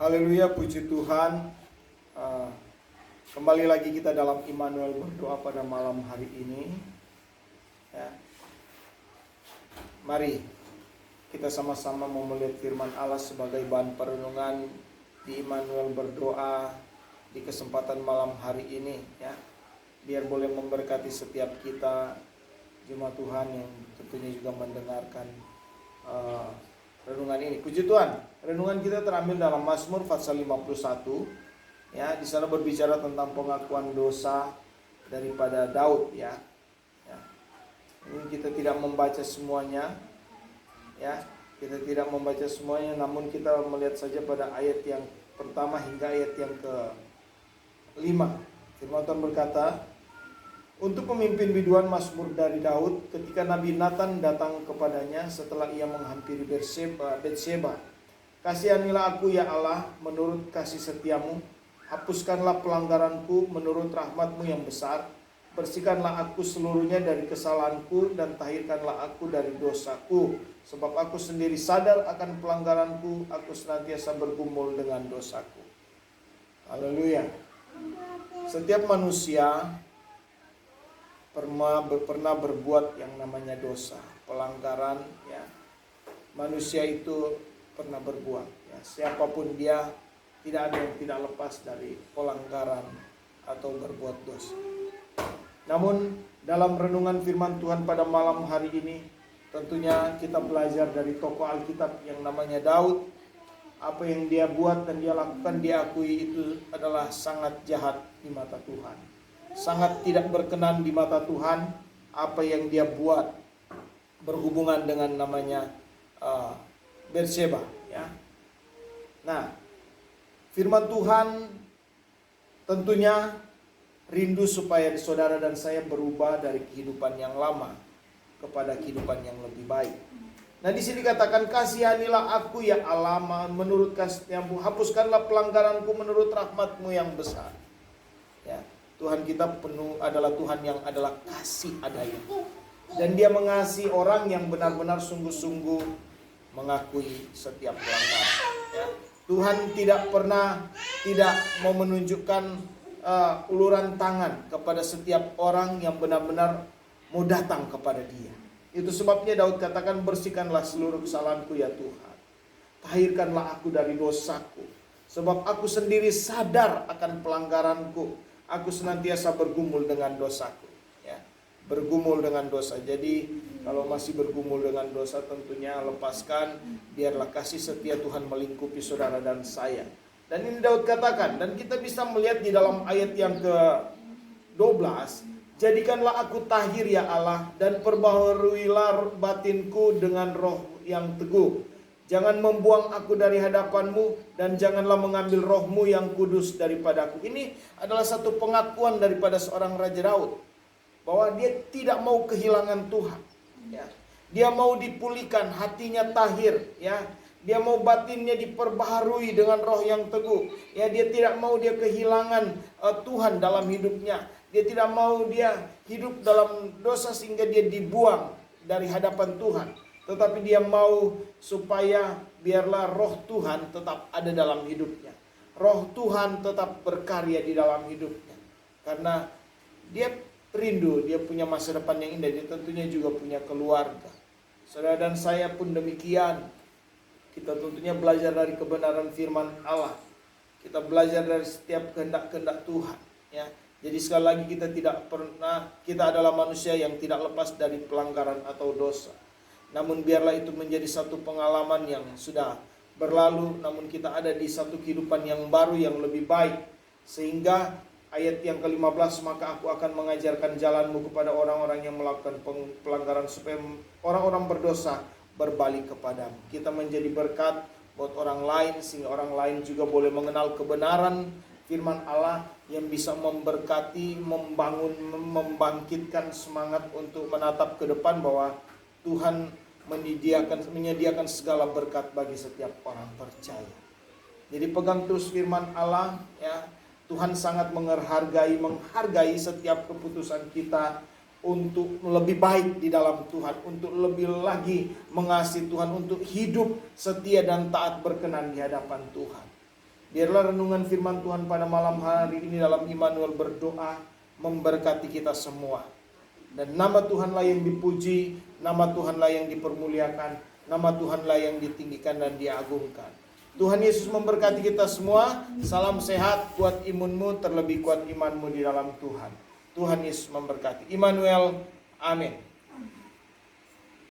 Haleluya, puji Tuhan. Kembali lagi kita dalam Immanuel berdoa pada malam hari ini. Ya. Mari kita sama-sama mau melihat firman Allah sebagai bahan perenungan di Immanuel berdoa di kesempatan malam hari ini. Ya. Biar boleh memberkati setiap kita, jemaat Tuhan yang tentunya juga mendengarkan renungan ini. Puji Tuhan, renungan kita terambil dalam Mazmur pasal 51. Ya, di sana berbicara tentang pengakuan dosa daripada Daud, ya. Ini kita tidak membaca semuanya, ya. Kita tidak membaca semuanya, namun kita melihat saja pada ayat yang pertama hingga ayat yang ke-5. Firman Tuhan berkata, untuk pemimpin biduan Mazmur dari Daud ketika Nabi Nathan datang kepadanya setelah ia menghampiri Betsheba. Kasihanilah aku ya Allah menurut kasih setiamu, hapuskanlah pelanggaranku menurut rahmatmu yang besar, bersihkanlah aku seluruhnya dari kesalahanku dan tahirkanlah aku dari dosaku. Sebab aku sendiri sadar akan pelanggaranku, aku senantiasa bergumul dengan dosaku. Haleluya. Setiap manusia pernah berbuat yang namanya dosa, pelanggaran, ya. Manusia itu pernah berbuat, ya. Siapapun dia, tidak ada yang tidak lepas dari pelanggaran atau berbuat dosa. Namun dalam renungan firman Tuhan pada malam hari ini, tentunya kita belajar dari tokoh Alkitab yang namanya Daud. Apa yang dia buat dan dia lakukan, diakui itu adalah sangat jahat di mata Tuhan. Sangat tidak berkenan di mata Tuhan apa yang dia buat berhubungan dengan namanya Betsheba, ya. Nah, firman Tuhan tentunya rindu supaya saudara dan saya berubah dari kehidupan yang lama kepada kehidupan yang lebih baik. Nah, di sini katakan, kasihanilah aku ya Allah menurut kasih-Mu, hapuskanlah pelanggaranku menurut rahmat-Mu yang besar. Ya. Tuhan kita adalah Tuhan yang adalah kasih adanya. Dan dia mengasihi orang yang benar-benar sungguh-sungguh mengakui setiap pelanggaran. Ya. Tuhan tidak pernah tidak mau menunjukkan uluran tangan kepada setiap orang yang benar-benar mau datang kepada dia. Itu sebabnya Daud katakan, bersihkanlah seluruh kesalahanku ya Tuhan. Tahirkanlah aku dari dosaku. Sebab aku sendiri sadar akan pelanggaranku. Aku senantiasa bergumul dengan dosaku, ya. Bergumul dengan dosa. Jadi kalau masih bergumul dengan dosa, tentunya lepaskan. Biarlah kasih setia Tuhan melingkupi saudara dan saya. Dan ini Daud katakan, dan kita bisa melihat di dalam ayat yang ke-12, jadikanlah aku tahir ya Allah, dan perbaharuilah batinku dengan roh yang teguh. Jangan membuang aku dari hadapan-Mu, dan janganlah mengambil roh-Mu yang kudus daripadaku. Ini adalah satu pengakuan daripada seorang Raja Daud, bahwa dia tidak mau kehilangan Tuhan, ya. Dia mau dipulihkan, hatinya tahir, ya. Dia mau batinnya diperbaharui dengan roh yang teguh, ya. Dia tidak mau dia kehilangan Tuhan dalam hidupnya. Dia tidak mau dia hidup dalam dosa sehingga dia dibuang dari hadapan Tuhan. Tetapi dia mau supaya biarlah roh Tuhan tetap ada dalam hidupnya. Roh Tuhan tetap berkarya di dalam hidupnya. Karena dia rindu, dia punya masa depan yang indah. Dia tentunya juga punya keluarga. Saudara dan saya pun demikian. Kita tentunya belajar dari kebenaran firman Allah. Kita belajar dari setiap kehendak-kehendak Tuhan, ya. Jadi sekali lagi kita adalah manusia yang tidak lepas dari pelanggaran atau dosa. Namun biarlah itu menjadi satu pengalaman yang sudah berlalu, namun kita ada di satu kehidupan yang baru yang lebih baik. Sehingga ayat yang ke-15, maka aku akan mengajarkan jalanmu kepada orang-orang yang melakukan pelanggaran, supaya orang-orang berdosa berbalik kepadamu. Kita menjadi berkat buat orang lain, sehingga orang lain juga boleh mengenal kebenaran firman Allah yang bisa memberkati, membangun, membangkitkan semangat untuk menatap ke depan, bahwa Tuhan menyediakan segala berkat bagi setiap orang percaya. Jadi pegang terus firman Allah, ya. Tuhan sangat menghargai setiap keputusan kita untuk lebih baik di dalam Tuhan, untuk lebih lagi mengasihi Tuhan, untuk hidup setia dan taat berkenan di hadapan Tuhan. Biarlah renungan firman Tuhan pada malam hari ini dalam Immanuel berdoa memberkati kita semua. Dan nama Tuhanlah yang dipuji, nama Tuhanlah yang dipermuliakan, nama Tuhanlah yang ditinggikan dan diagungkan. Tuhan Yesus memberkati kita semua. Salam sehat, kuat imunmu, terlebih kuat imanmu di dalam Tuhan. Tuhan Yesus memberkati. Immanuel, amin.